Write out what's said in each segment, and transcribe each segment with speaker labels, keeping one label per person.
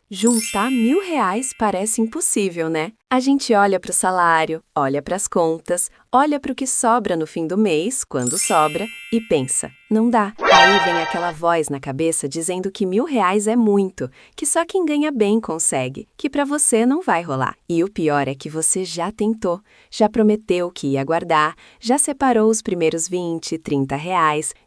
Speaker 1: Juntar R$ 1.000 parece impossível, né? A gente olha para o salário, olha para as contas, olha para o que sobra no fim do mês, quando sobra, e pensa, não dá. Aí vem aquela voz na cabeça dizendo que R$ 1.000 é muito, que só quem ganha bem consegue, que para você não vai rolar. E o pior é que você já tentou, já prometeu que ia guardar, já separou os primeiros R$ 20, R$ 30,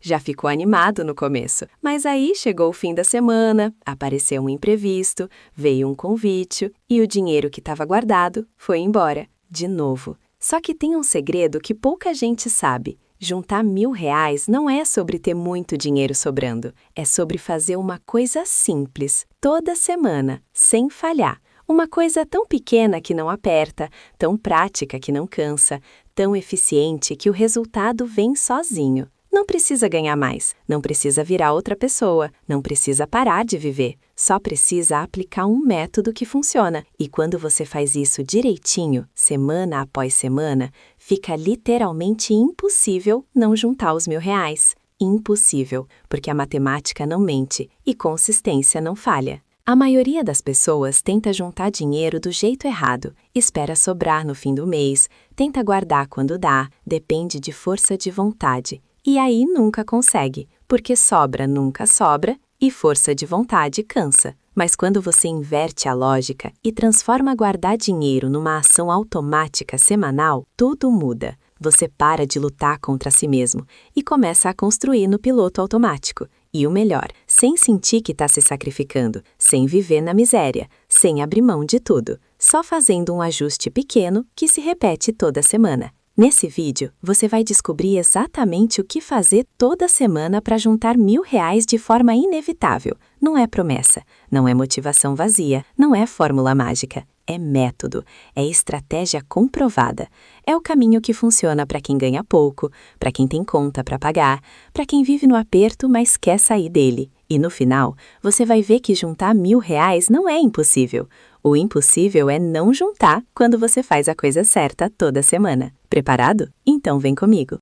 Speaker 1: já ficou animado no começo. Mas aí chegou o fim da semana, apareceu um imprevisto, veio um convite e o dinheiro que estava guardado foi embora, de novo. Só que tem um segredo que pouca gente sabe. Juntar R$ 1.000 não é sobre ter muito dinheiro sobrando, é sobre fazer uma coisa simples, toda semana, sem falhar. Uma coisa tão pequena que não aperta, tão prática que não cansa, tão eficiente que o resultado vem sozinho. Não precisa ganhar mais, não precisa virar outra pessoa, não precisa parar de viver. Só precisa aplicar um método que funciona. E quando você faz isso direitinho, semana após semana, fica literalmente impossível não juntar os R$ 1.000. Impossível, porque a matemática não mente e consistência não falha. A maioria das pessoas tenta juntar dinheiro do jeito errado, espera sobrar no fim do mês, tenta guardar quando dá, depende de força de vontade. E aí nunca consegue, porque sobra nunca sobra e força de vontade cansa. Mas quando você inverte a lógica e transforma guardar dinheiro numa ação automática semanal, tudo muda. Você para de lutar contra si mesmo e começa a construir no piloto automático. E o melhor, sem sentir que está se sacrificando, sem viver na miséria, sem abrir mão de tudo, só fazendo um ajuste pequeno que se repete toda semana. Nesse vídeo, você vai descobrir exatamente o que fazer toda semana para juntar R$ 1.000 de forma inevitável. Não é promessa, não é motivação vazia, não é fórmula mágica. É método, é estratégia comprovada. É o caminho que funciona para quem ganha pouco, para quem tem conta para pagar, para quem vive no aperto, mas quer sair dele. E no final, você vai ver que juntar R$ 1.000 não é impossível. O impossível é não juntar quando você faz a coisa certa toda semana. Preparado? Então vem comigo.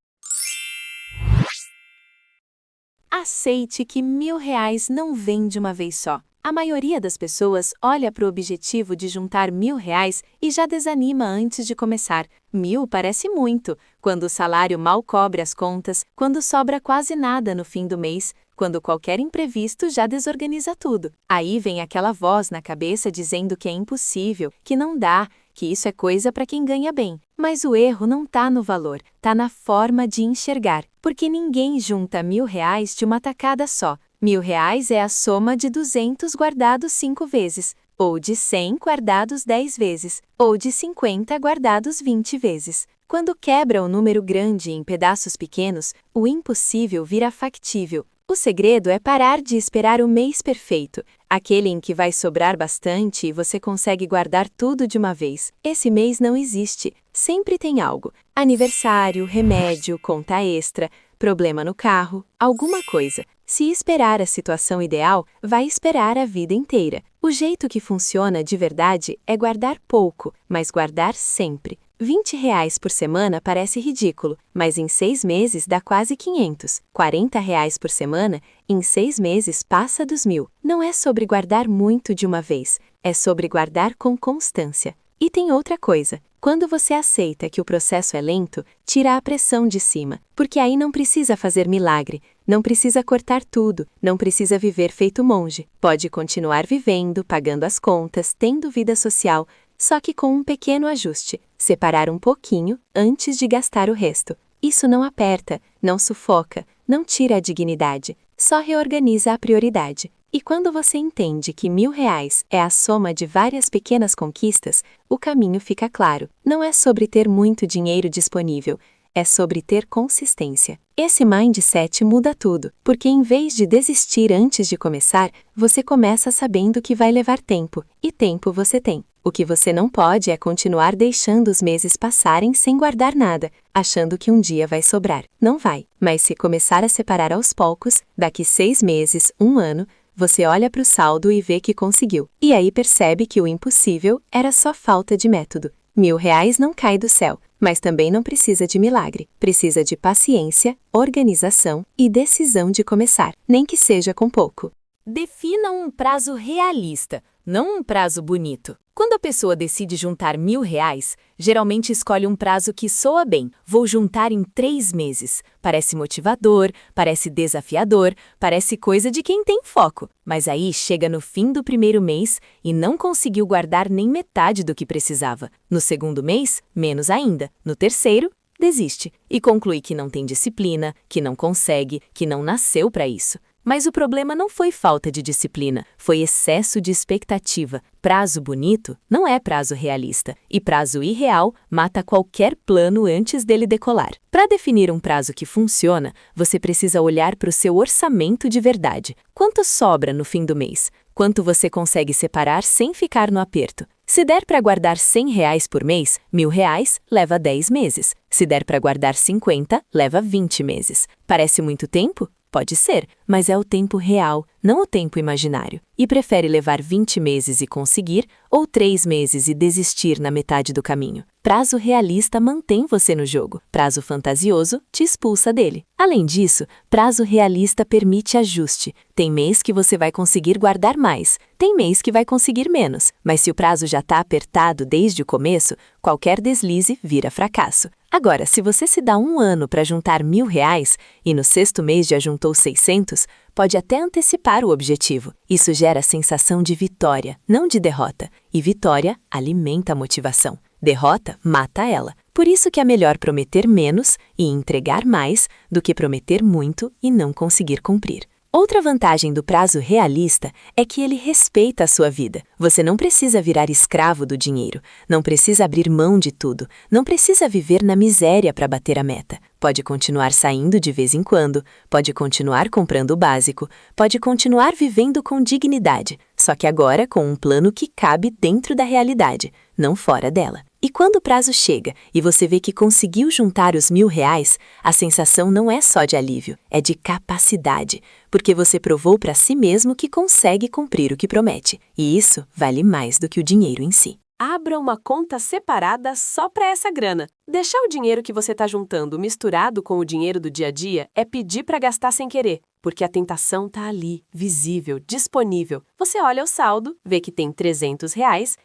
Speaker 1: Aceite que R$ 1.000 não vem de uma vez só. A maioria das pessoas olha para o objetivo de juntar R$ 1.000 e já desanima antes de começar. 1.000 parece muito, quando o salário mal cobre as contas, quando sobra quase nada no fim do mês, quando qualquer imprevisto já desorganiza tudo. Aí vem aquela voz na cabeça dizendo que é impossível, que não dá, que isso é coisa para quem ganha bem. Mas o erro não está no valor, está na forma de enxergar, porque ninguém junta R$ 1.000 de uma tacada só. R$ 1.000 é a soma de 200 guardados 5 vezes, ou de 100 guardados 10 vezes, ou de 50 guardados 20 vezes. Quando quebra o número grande em pedaços pequenos, o impossível vira factível. O segredo é parar de esperar o mês perfeito, aquele em que vai sobrar bastante e você consegue guardar tudo de uma vez. Esse mês não existe, sempre tem algo. Aniversário, remédio, conta extra, problema no carro, alguma coisa. Se esperar a situação ideal, vai esperar a vida inteira. O jeito que funciona de verdade é guardar pouco, mas guardar sempre. R$ 20 por semana parece ridículo, mas em 6 meses dá quase 500. R$ 40 por semana, em 6 meses passa dos 1.000. Não é sobre guardar muito de uma vez, é sobre guardar com constância. E tem outra coisa, quando você aceita que o processo é lento, tira a pressão de cima, porque aí não precisa fazer milagre, não precisa cortar tudo, não precisa viver feito monge. Pode continuar vivendo, pagando as contas, tendo vida social, só que com um pequeno ajuste, separar um pouquinho antes de gastar o resto. Isso não aperta, não sufoca, não tira a dignidade, só reorganiza a prioridade. E quando você entende que R$ 1.000 é a soma de várias pequenas conquistas, o caminho fica claro. Não é sobre ter muito dinheiro disponível, é sobre ter consistência. Esse mindset muda tudo, porque em vez de desistir antes de começar, você começa sabendo que vai levar tempo, e tempo você tem. O que você não pode é continuar deixando os meses passarem sem guardar nada, achando que um dia vai sobrar. Não vai, mas se começar a separar aos poucos, daqui 6 meses, 1 ano, você olha para o saldo e vê que conseguiu. E aí percebe que o impossível era só falta de método. R$ 1.000 não cai do céu, mas também não precisa de milagre. Precisa de paciência, organização e decisão de começar, nem que seja com pouco.
Speaker 2: Defina um prazo realista.
Speaker 1: não um prazo bonito. Quando a pessoa decide juntar R$ 1.000, geralmente escolhe um prazo que soa bem. Vou juntar em 3 meses. Parece motivador, parece desafiador, parece coisa de quem tem foco. Mas aí chega no fim do primeiro mês e não conseguiu guardar nem metade do que precisava. No segundo mês, menos ainda. No terceiro, desiste e conclui que não tem disciplina, que não consegue, que não nasceu para isso. Mas o problema não foi falta de disciplina, foi excesso de expectativa. Prazo bonito não é prazo realista, e prazo irreal mata qualquer plano antes dele decolar. Para definir um prazo que funciona, você precisa olhar para o seu orçamento de verdade. Quanto sobra no fim do mês? Quanto você consegue separar sem ficar no aperto? Se der para guardar R$ 100 por mês, R$ 1.000 leva 10 meses. Se der para guardar 50, leva 20 meses. Parece muito tempo? Pode ser, mas é o tempo real, não o tempo imaginário. E prefere levar 20 meses e conseguir, ou 3 meses e desistir na metade do caminho? Prazo realista mantém você no jogo. Prazo fantasioso te expulsa dele. Além disso, prazo realista permite ajuste. Tem mês que você vai conseguir guardar mais, tem mês que vai conseguir menos. Mas se o prazo já está apertado desde o começo, qualquer deslize vira fracasso. Agora, se você se dá um ano para juntar R$ 1.000 e no sexto mês já juntou 600, pode até antecipar o objetivo. Isso gera a sensação de vitória, não de derrota. E vitória alimenta a motivação. Derrota mata ela. Por isso que é melhor prometer menos e entregar mais do que prometer muito e não conseguir cumprir. Outra vantagem do prazo realista é que ele respeita a sua vida. Você não precisa virar escravo do dinheiro, não precisa abrir mão de tudo, não precisa viver na miséria para bater a meta. Pode continuar saindo de vez em quando, pode continuar comprando o básico, pode continuar vivendo com dignidade, só que agora com um plano que cabe dentro da realidade, não fora dela. E quando o prazo chega e você vê que conseguiu juntar os R$ 1.000, a sensação não é só de alívio, é de capacidade, porque você provou para si mesmo que consegue cumprir o que promete. E isso vale mais do que o dinheiro em si.
Speaker 2: Abra uma conta separada só para essa grana. Deixar o dinheiro que você está juntando misturado com o dinheiro do dia a dia é pedir para gastar sem querer, porque a tentação está ali, visível, disponível. Você olha o saldo, vê que tem R$ 300,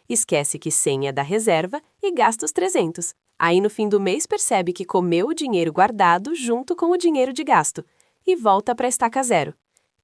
Speaker 2: esquece que 100 é da reserva e gasta os 300. Aí no fim do mês percebe que comeu o dinheiro guardado junto com o dinheiro de gasto e volta para a estaca zero.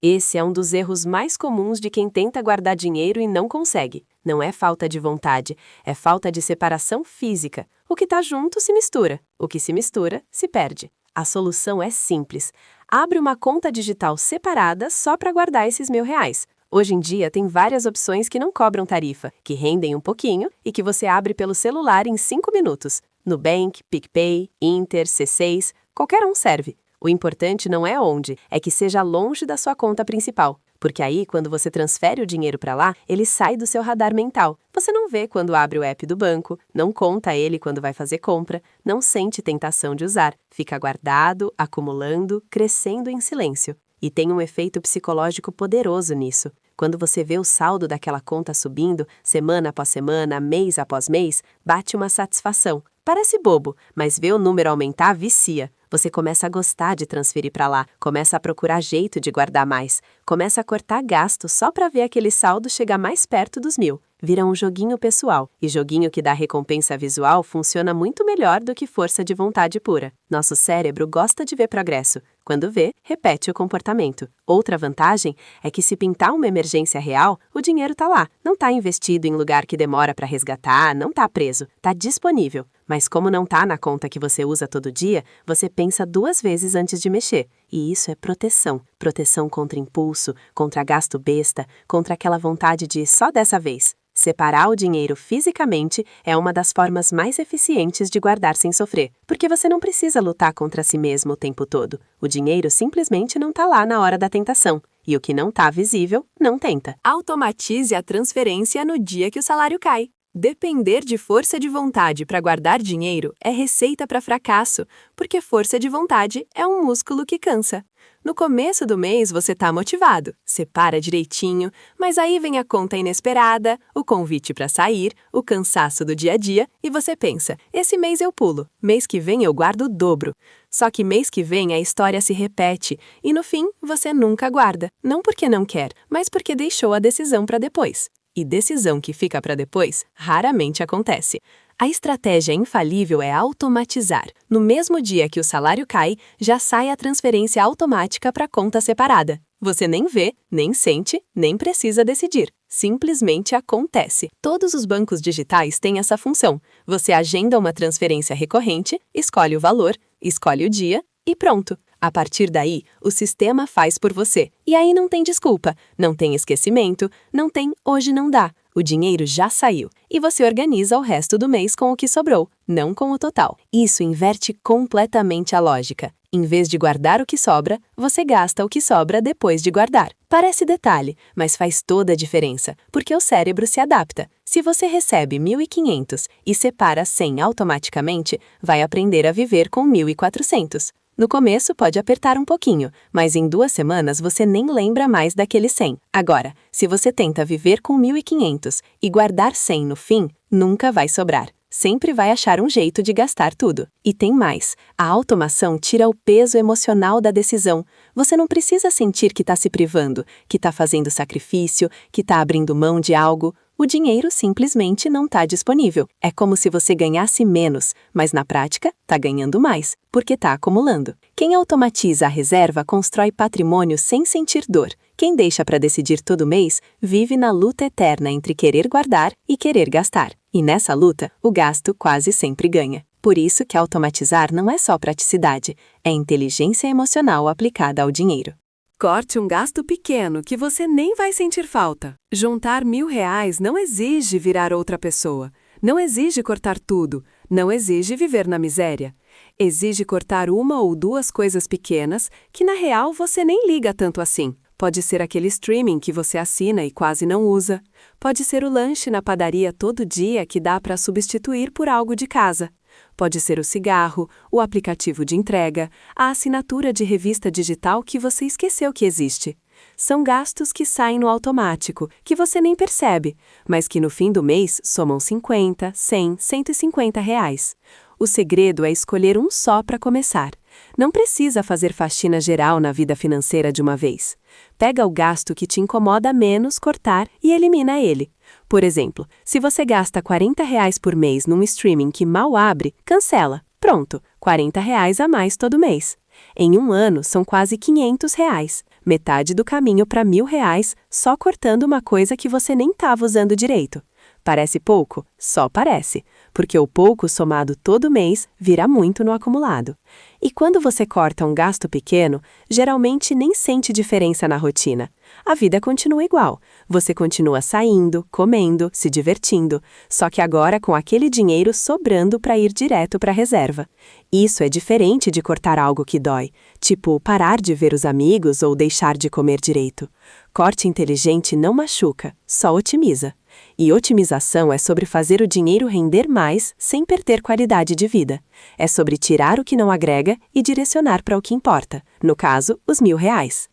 Speaker 2: Esse é um dos erros mais comuns de quem tenta guardar dinheiro e não consegue. Não é falta de vontade, é falta de separação física. O que está junto se mistura, o que se mistura se perde. A solução é simples. Abre uma conta digital separada só para guardar esses R$ 1.000. Hoje em dia tem várias opções que não cobram tarifa, que rendem um pouquinho e que você abre pelo celular em 5 minutos. Nubank, PicPay, Inter, C6, qualquer um serve. O importante não é onde, é que seja longe da sua conta principal. Porque aí, quando você transfere o dinheiro para lá, ele sai do seu radar mental. Você não vê quando abre o app do banco, não conta ele quando vai fazer compra, não sente tentação de usar. Fica guardado, acumulando, crescendo em silêncio. E tem um efeito psicológico poderoso nisso. Quando você vê o saldo daquela conta subindo, semana após semana, mês após mês, bate uma satisfação. Parece bobo, mas ver o número aumentar vicia. Você começa a gostar de transferir para lá, começa a procurar jeito de guardar mais, começa a cortar gasto só para ver aquele saldo chegar mais perto dos 1.000. Vira um joguinho pessoal, e joguinho que dá recompensa visual funciona muito melhor do que força de vontade pura. Nosso cérebro gosta de ver progresso. Quando vê, repete o comportamento. Outra vantagem é que se pintar uma emergência real, o dinheiro está lá. Não está investido em lugar que demora para resgatar, não está preso, está disponível. Mas como não está na conta que você usa todo dia, você pensa 2 vezes antes de mexer. E isso é proteção. Proteção contra impulso, contra gasto besta, contra aquela vontade de só dessa vez. Separar o dinheiro fisicamente é uma das formas mais eficientes de guardar sem sofrer, porque você não precisa lutar contra si mesmo o tempo todo. O dinheiro simplesmente não está lá na hora da tentação. E o que não está visível, não tenta.
Speaker 3: Automatize a transferência no dia que o salário cai. Depender de força de vontade para guardar dinheiro é receita para fracasso, porque força de vontade é um músculo que cansa. No começo do mês você está motivado, separa direitinho, mas aí vem a conta inesperada, o convite para sair, o cansaço do dia a dia e você pensa, esse mês eu pulo, mês que vem eu guardo o dobro. Só que mês que vem a história se repete e no fim você nunca guarda, não porque não quer, mas porque deixou a decisão para depois. e decisão que fica para depois raramente acontece. A estratégia infalível é automatizar. No mesmo dia que o salário cai, já sai a transferência automática para a conta separada. Você nem vê, nem sente, nem precisa decidir. Simplesmente acontece. Todos os bancos digitais têm essa função. Você agenda uma transferência recorrente, escolhe o valor, escolhe o dia e pronto. A partir daí, o sistema faz por você. E aí não tem desculpa, não tem esquecimento, não tem hoje não dá. O dinheiro já saiu e você organiza o resto do mês com o que sobrou, não com o total. Isso inverte completamente a lógica. Em vez de guardar o que sobra, você gasta o que sobra depois de guardar. Parece detalhe, mas faz toda a diferença, porque o cérebro se adapta. Se você recebe 1.500 e separa 100 automaticamente, vai aprender a viver com 1.400. No começo pode apertar um pouquinho, mas em 2 semanas você nem lembra mais daquele 100. Agora, se você tenta viver com 1.500 e guardar 100 no fim, nunca vai sobrar. Sempre vai achar um jeito de gastar tudo. E tem mais, a automação tira o peso emocional da decisão. Você não precisa sentir que está se privando, que está fazendo sacrifício, que está abrindo mão de algo. O dinheiro simplesmente não está disponível. É como se você ganhasse menos, mas na prática está ganhando mais, porque está acumulando. Quem automatiza a reserva constrói patrimônio sem sentir dor. Quem deixa para decidir todo mês vive na luta eterna entre querer guardar e querer gastar. E nessa luta, o gasto quase sempre ganha. Por isso que automatizar não é só praticidade, é inteligência emocional aplicada ao dinheiro.
Speaker 2: Corte um gasto pequeno que você nem vai sentir falta. Juntar R$1.000 não exige virar outra pessoa. Não exige cortar tudo. Não exige viver na miséria. Exige cortar 1 ou 2 coisas pequenas que na real você nem liga tanto assim. Pode ser aquele streaming que você assina e quase não usa. Pode ser o lanche na padaria todo dia que dá para substituir por algo de casa. Pode ser o cigarro, o aplicativo de entrega, a assinatura de revista digital que você esqueceu que existe. São gastos que saem no automático, que você nem percebe, mas que no fim do mês somam 50, 100, R$150. O segredo é escolher um só para começar. Não precisa fazer faxina geral na vida financeira de uma vez. Pega o gasto que te incomoda menos cortar e elimina ele. Por exemplo, se você gasta R$40 por mês num streaming que mal abre, cancela. Pronto, R$40 a mais todo mês. Em 1 ano, são quase R$500. Metade do caminho para R$1.000 só cortando uma coisa que você nem estava usando direito. Parece pouco? Só parece, porque o pouco somado todo mês vira muito no acumulado. E quando você corta um gasto pequeno, geralmente nem sente diferença na rotina. A vida continua igual. Você continua saindo, comendo, se divertindo, só que agora com aquele dinheiro sobrando para ir direto para a reserva. Isso é diferente de cortar algo que dói, tipo parar de ver os amigos ou deixar de comer direito. Corte inteligente não machuca, só otimiza. E otimização é sobre fazer o dinheiro render mais sem perder qualidade de vida. É sobre tirar o que não agrega e direcionar para o que importa, no caso, os R$1.000.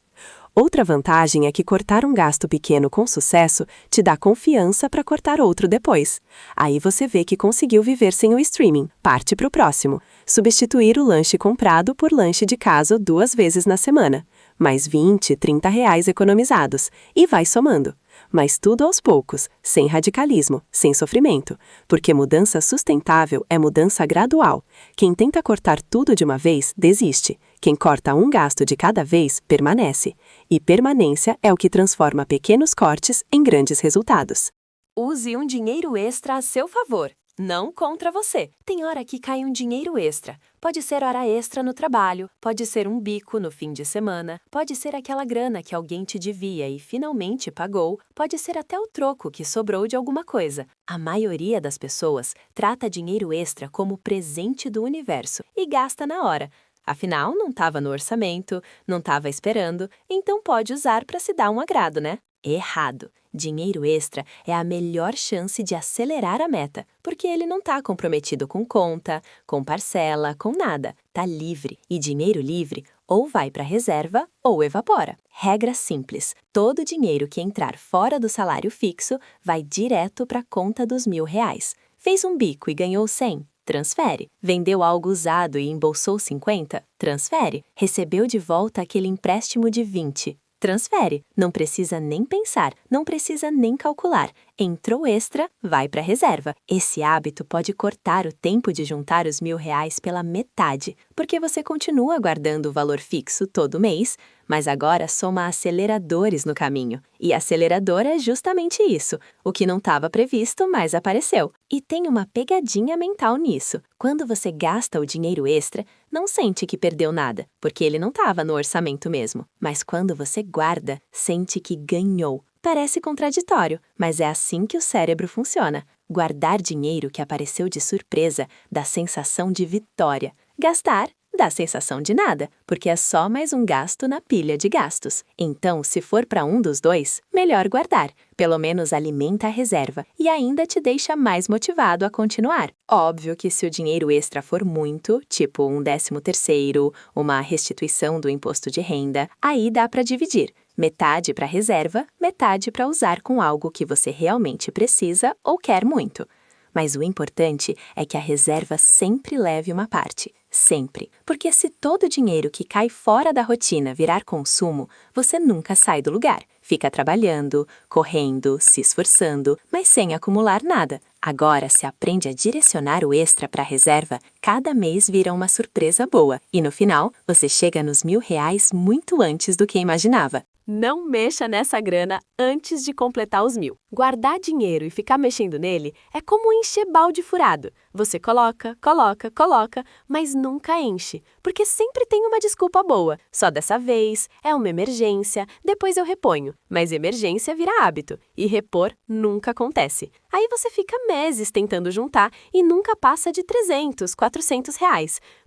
Speaker 2: Outra vantagem é que cortar um gasto pequeno com sucesso te dá confiança para cortar outro depois. Aí você vê que conseguiu viver sem o streaming. Parte para o próximo. Substituir o lanche comprado por lanche de casa 2 vezes na semana. Mais R$20, R$30 economizados. E vai somando. Mas tudo aos poucos, sem radicalismo, sem sofrimento. Porque mudança sustentável é mudança gradual. Quem tenta cortar tudo de uma vez, desiste. Quem corta um gasto de cada vez, permanece. E permanência é o que transforma pequenos cortes em grandes resultados.
Speaker 1: Use um dinheiro extra a seu favor, não contra você. Tem hora que cai um dinheiro extra. Pode ser hora extra no trabalho, pode ser um bico no fim de semana, pode ser aquela grana que alguém te devia e finalmente pagou, pode ser até o troco que sobrou de alguma coisa. A maioria das pessoas trata dinheiro extra como presente do universo e gasta na hora. Afinal, não estava no orçamento, não estava esperando, então pode usar para se dar um agrado, né? Errado. Dinheiro extra é a melhor chance de acelerar a meta, porque ele não está comprometido com conta, com parcela, com nada. Tá livre. E dinheiro livre ou vai para reserva ou evapora. Regra simples. Todo dinheiro que entrar fora do salário fixo vai direto para a conta dos R$1.000. Fez um bico e ganhou 100? Transfere. Vendeu algo usado e embolsou 50? Transfere. Recebeu de volta aquele empréstimo de 20? Transfere. Não precisa nem pensar, não precisa nem calcular. Entrou extra, vai para a reserva. Esse hábito pode cortar o tempo de juntar os R$ 1.000 pela metade, porque você continua guardando o valor fixo todo mês, mas agora soma aceleradores no caminho. E acelerador é justamente isso, o que não estava previsto, mas apareceu. E tem uma pegadinha mental nisso. Quando você gasta o dinheiro extra, não sente que perdeu nada, porque ele não estava no orçamento mesmo. Mas quando você guarda, sente que ganhou. Parece contraditório, mas é assim que o cérebro funciona. Guardar dinheiro que apareceu de surpresa dá sensação de vitória. Gastar dá sensação de nada, porque é só mais um gasto na pilha de gastos. Então, se for para um dos dois, melhor guardar. Pelo menos alimenta a reserva e ainda te deixa mais motivado a continuar. Óbvio que se o dinheiro extra for muito, tipo um 13º, uma restituição do imposto de renda, aí dá para dividir. Metade para reserva, metade para usar com algo que você realmente precisa ou quer muito. Mas o importante é que a reserva sempre leve uma parte. Sempre. Porque se todo o dinheiro que cai fora da rotina virar consumo, você nunca sai do lugar. Fica trabalhando, correndo, se esforçando, mas sem acumular nada. Agora, se aprende a direcionar o extra para a reserva, cada mês vira uma surpresa boa. E no final, você chega nos R$ 1.000 muito antes do que imaginava.
Speaker 2: Não mexa nessa grana antes de completar os 1.000. Guardar dinheiro e ficar mexendo nele é como encher balde furado. Você coloca, mas nunca enche, porque sempre tem uma desculpa boa. Só dessa vez, é uma emergência, depois eu reponho. Mas emergência vira hábito, e repor nunca acontece. Aí você fica meses tentando juntar e nunca passa de R$ 300, R$ 400,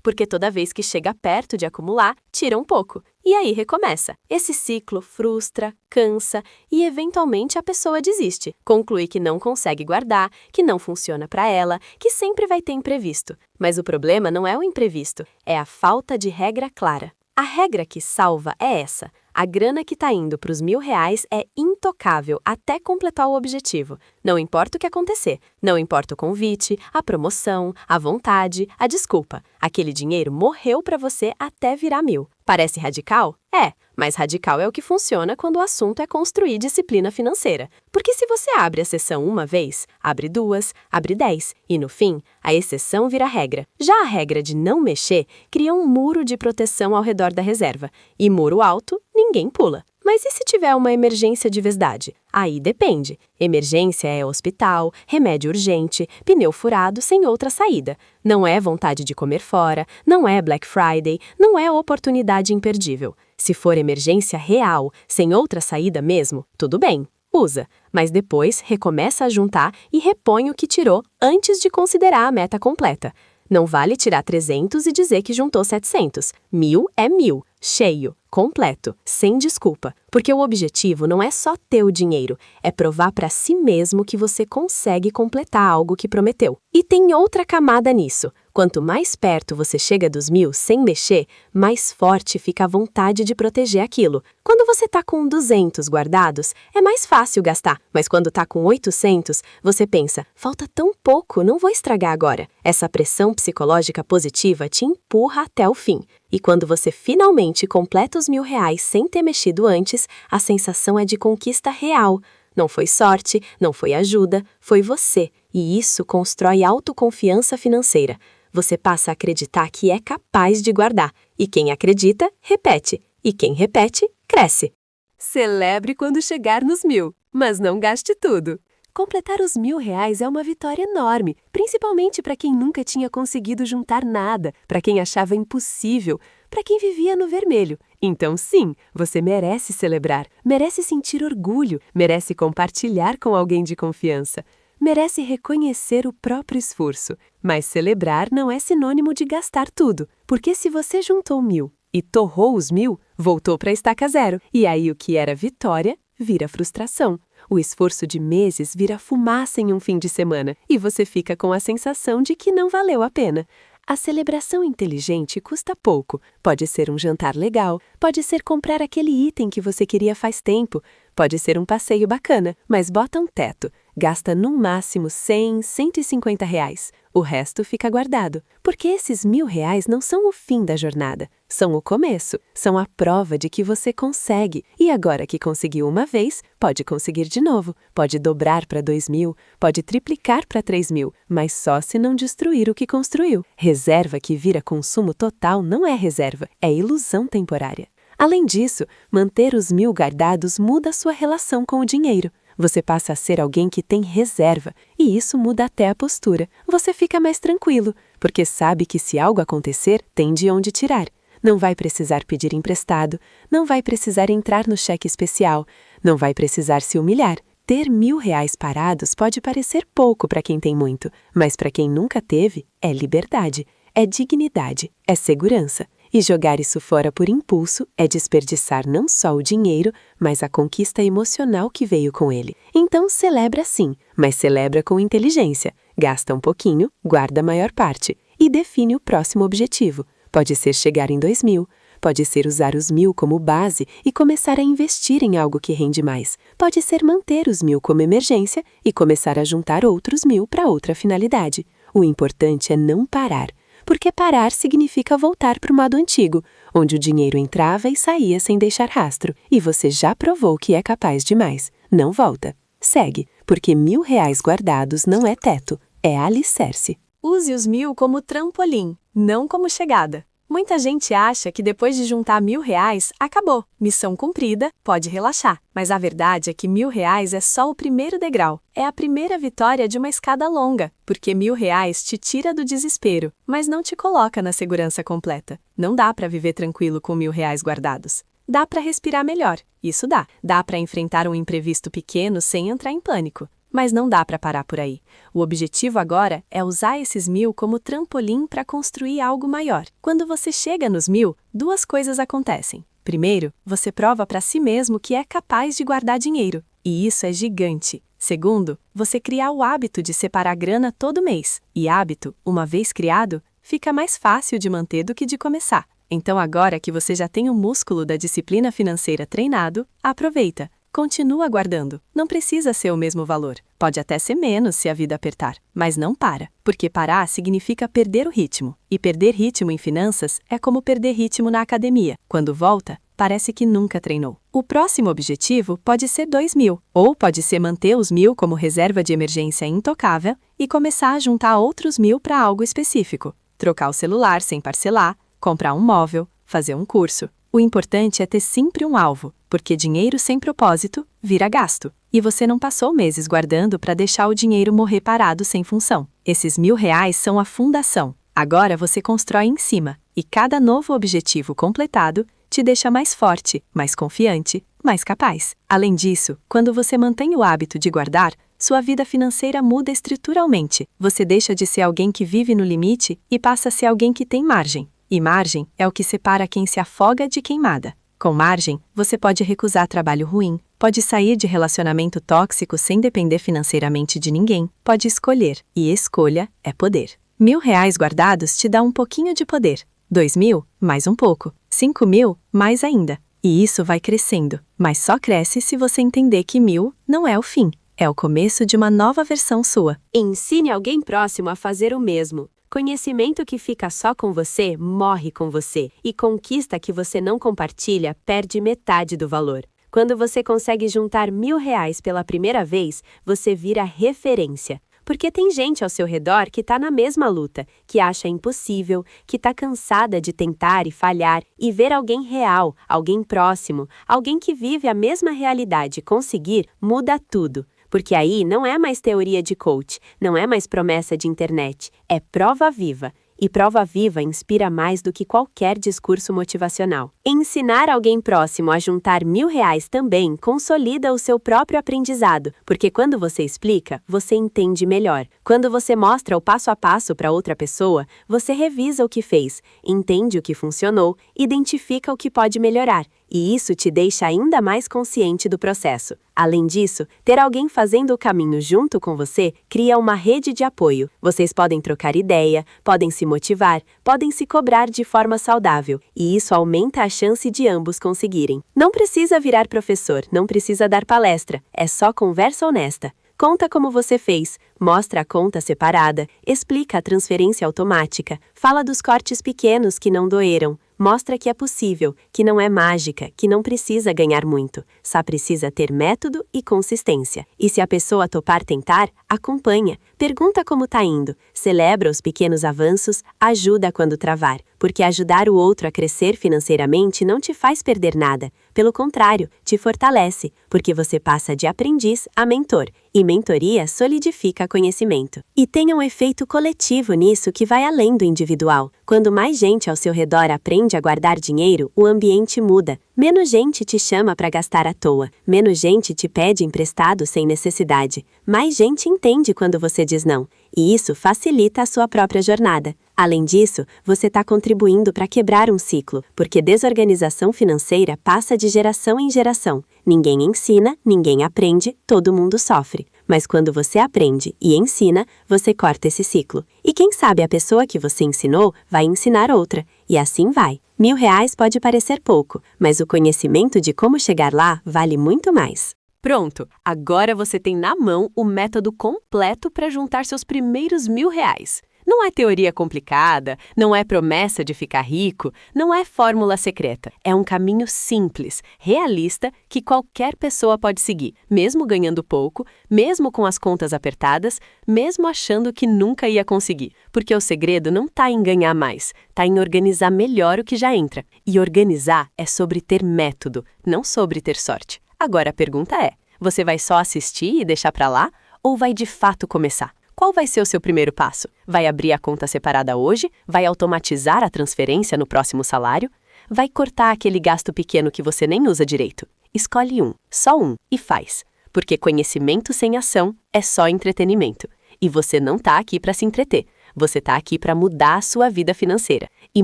Speaker 2: porque toda vez que chega perto de acumular, tira um pouco. E aí recomeça. Esse ciclo frustra, cansa e eventualmente a pessoa desiste. Conclui que não consegue guardar, que não funciona para ela, que sempre vai ter imprevisto. Mas o problema não é o imprevisto, é a falta de regra clara. A regra que salva é essa. A grana que está indo para os R$ 1.000 é intocável até completar o objetivo. Não importa o que acontecer. Não importa o convite, a promoção, a vontade, a desculpa. Aquele dinheiro morreu para você até virar 1.000. Parece radical? É, mas radical é o que funciona quando o assunto é construir disciplina financeira. Porque se você abre a exceção uma vez, abre 2, abre 10, e no fim, a exceção vira regra. Já a regra de não mexer cria um muro de proteção ao redor da reserva. E muro alto, ninguém pula. Mas e se tiver uma emergência de verdade? Aí depende. Emergência é hospital, remédio urgente, pneu furado sem outra saída. Não é vontade de comer fora, não é Black Friday, não é oportunidade imperdível. Se for emergência real, sem outra saída mesmo, tudo bem, usa. Mas depois recomeça a juntar e repõe o que tirou antes de considerar a meta completa. Não vale tirar 300 e dizer que juntou 700. 1.000 é 1.000, cheio, completo, sem desculpa. Porque o objetivo não é só ter o dinheiro, é provar para si mesmo que você consegue completar algo que prometeu. E tem outra camada nisso. Quanto mais perto você chega dos 1.000 sem mexer, mais forte fica a vontade de proteger aquilo. Quando você tá com 200 guardados, é mais fácil gastar. Mas quando tá com 800, você pensa, falta tão pouco, não vou estragar agora. Essa pressão psicológica positiva te empurra até o fim. E quando você finalmente completa os R$ 1.000 sem ter mexido antes, a sensação é de conquista real. Não foi sorte, não foi ajuda, foi você. E isso constrói autoconfiança financeira. Você passa a acreditar que é capaz de guardar. E quem acredita, repete. E quem repete, cresce. Celebre quando chegar nos 1.000, mas não gaste tudo. Completar os R$ 1.000 é uma vitória enorme, principalmente para quem nunca tinha conseguido juntar nada, para quem achava impossível, para quem vivia no vermelho. Então sim, você merece celebrar, merece sentir orgulho, merece compartilhar com alguém de confiança. Merece reconhecer o próprio esforço. Mas celebrar não é sinônimo de gastar tudo, porque se você juntou 1.000 e torrou os 1.000, voltou para a estaca zero. E aí o que era vitória vira frustração. O esforço de meses vira fumaça em um fim de semana e você fica com a sensação de que não valeu a pena. A celebração inteligente custa pouco. Pode ser um jantar legal, pode ser comprar aquele item que você queria faz tempo, pode ser um passeio bacana, mas bota um teto.
Speaker 3: Gasta no máximo 100, 150 reais. O resto fica guardado, porque esses R$ 1.000 não são o fim da jornada, são o começo, são a prova de que você consegue. E agora que conseguiu uma vez, pode conseguir de novo, pode dobrar para 2.000, pode triplicar para 3.000, mas só se não destruir o que construiu. Reserva que vira consumo total não é reserva, é ilusão temporária. Além disso, manter os 1.000 guardados muda a sua relação com o dinheiro. Você passa a ser alguém que tem reserva, e isso muda até a postura. Você fica mais tranquilo, porque sabe que se algo acontecer, tem de onde tirar. Não vai precisar pedir emprestado, não vai precisar entrar no cheque especial, não vai precisar se humilhar. Ter R$ 1.000 parados pode parecer pouco para quem tem muito, mas para quem nunca teve, é liberdade, é dignidade, é segurança. E jogar isso fora por impulso é desperdiçar não só o dinheiro, mas a conquista emocional que veio com ele. Então celebra sim, mas celebra com inteligência. Gasta um pouquinho, guarda a maior parte e define o próximo objetivo. Pode ser chegar em 2.000, pode ser usar os 1.000 como base e começar a investir em algo que rende mais. Pode ser manter os 1.000 como emergência e começar a juntar outros 1.000 para outra finalidade. O importante é não parar. Porque parar significa voltar para o modo antigo, onde o dinheiro entrava e saía sem deixar rastro, e você já provou que é capaz de mais. Não volta. Segue, porque R$ 1.000 guardados não é teto, é alicerce.
Speaker 2: Use os 1.000 como trampolim, não como chegada. Muita gente acha que depois de juntar R$ 1.000, acabou. Missão cumprida, pode relaxar. Mas a verdade é que R$ 1.000 é só o primeiro degrau. É a primeira vitória de uma escada longa, porque R$ 1.000 te tira do desespero, mas não te coloca na segurança completa. Não dá para viver tranquilo com R$ 1.000 guardados. Dá para respirar melhor, isso dá. Dá para enfrentar um imprevisto pequeno sem entrar em pânico. Mas não dá para parar por aí. O objetivo agora é usar esses 1.000 como trampolim para construir algo maior. Quando você chega nos 1.000, duas coisas acontecem. Primeiro, você prova para si mesmo que é capaz de guardar dinheiro, e isso é gigante. Segundo, você cria o hábito de separar grana todo mês, e hábito, uma vez criado, fica mais fácil de manter do que de começar. Então agora que você já tem o músculo da disciplina financeira treinado, aproveita. Continua guardando. Não precisa ser o mesmo valor. Pode até ser menos se a vida apertar. Mas não para, porque parar significa perder o ritmo. E perder ritmo em finanças é como perder ritmo na academia. Quando volta, parece que nunca treinou. O próximo objetivo pode ser 2.000, ou pode ser manter os 1.000 como reserva de emergência intocável e começar a juntar outros 1.000 para algo específico. Trocar o celular sem parcelar, comprar um móvel, fazer um curso. O importante é ter sempre um alvo, porque dinheiro sem propósito vira gasto. E você não passou meses guardando para deixar o dinheiro morrer parado sem função. Esses R$ 1.000 são a fundação. Agora você constrói em cima, e cada novo objetivo completado te deixa mais forte, mais confiante, mais capaz. Além disso, quando você mantém o hábito de guardar, sua vida financeira muda estruturalmente. Você deixa de ser alguém que vive no limite e passa a ser alguém que tem margem. E margem é o que separa quem se afoga de quem nada. Com margem, você pode recusar trabalho ruim, pode sair de relacionamento tóxico sem depender financeiramente de ninguém, pode escolher, e escolha é poder. R$ 1.000 guardados te dá um pouquinho de poder. 2.000, mais um pouco. 5.000, mais ainda. E isso vai crescendo, mas só cresce se você entender que 1.000 não é o fim, é o começo de uma nova versão sua.
Speaker 3: Ensine alguém próximo a fazer o mesmo. Conhecimento que fica só com você, morre com você. E conquista que você não compartilha, perde metade do valor. Quando você consegue juntar R$ 1.000 pela primeira vez, você vira referência. Porque tem gente ao seu redor que está na mesma luta, que acha impossível, que está cansada de tentar e falhar, e ver alguém real, alguém próximo, alguém que vive a mesma realidade conseguir, muda tudo. Porque aí não é mais teoria de coach, não é mais promessa de internet, é prova viva. E prova viva inspira mais do que qualquer discurso motivacional. Ensinar alguém próximo a juntar R$ 1.000 também consolida o seu próprio aprendizado, porque quando você explica, você entende melhor. Quando você mostra o passo a passo para outra pessoa, você revisa o que fez, entende o que funcionou, identifica o que pode melhorar. E isso te deixa ainda mais consciente do processo. Além disso, ter alguém fazendo o caminho junto com você cria uma rede de apoio. Vocês podem trocar ideia, podem se motivar, podem se cobrar de forma saudável, e isso aumenta a chance de ambos conseguirem. Não precisa virar professor, não precisa dar palestra, é só conversa honesta. Conta como você fez, mostra a conta separada, explica a transferência automática, fala dos cortes pequenos que não doeram, mostra que é possível, que não é mágica, que não precisa ganhar muito, só precisa ter método e consistência. E se a pessoa topar tentar, acompanha, pergunta como tá indo, celebra os pequenos avanços, ajuda quando travar, porque ajudar o outro a crescer financeiramente não te faz perder nada, pelo contrário, te fortalece, porque você passa de aprendiz a mentor, e mentoria solidifica conhecimento. E tem um efeito coletivo nisso que vai além do individual. Quando mais gente ao seu redor aprende a guardar dinheiro, o ambiente muda. Menos gente te chama para gastar à toa, menos gente te pede emprestado sem necessidade, mais gente entende quando você diz não, e isso facilita a sua própria jornada. Além disso, você está contribuindo para quebrar um ciclo, porque desorganização financeira passa de geração em geração. Ninguém ensina, ninguém aprende, todo mundo sofre. Mas quando você aprende e ensina, você corta esse ciclo. E quem sabe a pessoa que você ensinou vai ensinar outra. E assim vai. R$1.000 pode parecer pouco, mas o conhecimento de como chegar lá vale muito mais.
Speaker 2: Pronto! Agora você tem na mão o método completo para juntar seus primeiros R$1.000. Não é teoria complicada, não é promessa de ficar rico, não é fórmula secreta. É um caminho simples, realista, que qualquer pessoa pode seguir, mesmo ganhando pouco, mesmo com as contas apertadas, mesmo achando que nunca ia conseguir. Porque o segredo não está em ganhar mais, está em organizar melhor o que já entra. E organizar é sobre ter método, não sobre ter sorte. Agora a pergunta é, você vai só assistir e deixar para lá, ou vai de fato começar? Qual vai ser o seu primeiro passo? Vai abrir a conta separada hoje? Vai automatizar a transferência no próximo salário? Vai cortar aquele gasto pequeno que você nem usa direito? Escolhe um, só um, e faz. Porque conhecimento sem ação é só entretenimento. E você não está aqui para se entreter. Você está aqui para mudar a sua vida financeira. E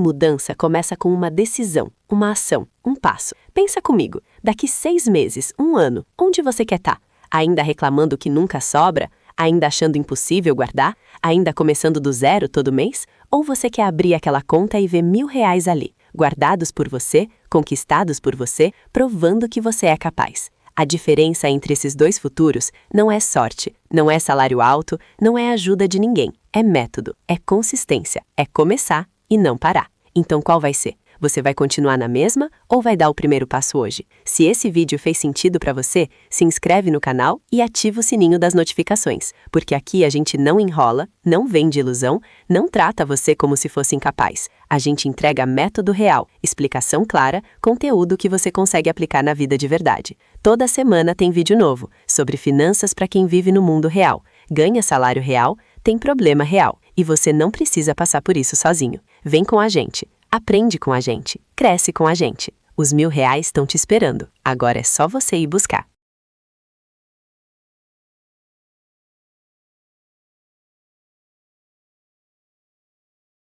Speaker 2: mudança começa com uma decisão, uma ação, um passo. Pensa comigo, daqui 6 meses, 1 ano, onde você quer estar? Ainda reclamando que nunca sobra? Ainda achando impossível guardar? Ainda começando do zero todo mês? Ou você quer abrir aquela conta e ver R$1.000 ali, guardados por você, conquistados por você, provando que você é capaz? A diferença entre esses dois futuros não é sorte, não é salário alto, não é ajuda de ninguém. É método, é consistência, é começar e não parar. Então qual vai ser? Você vai continuar na mesma ou vai dar o primeiro passo hoje? Se esse vídeo fez sentido para você, se inscreve no canal e ativa o sininho das notificações, porque aqui a gente não enrola, não vende ilusão, não trata você como se fosse incapaz. A gente entrega método real, explicação clara, conteúdo que você consegue aplicar na vida de verdade. Toda semana tem vídeo novo sobre finanças para quem vive no mundo real, ganha salário real, tem problema real e você não precisa passar por isso sozinho. Vem com a gente. Aprende com a gente, cresce com a gente. Os R$1.000 estão te esperando. Agora é só você ir buscar.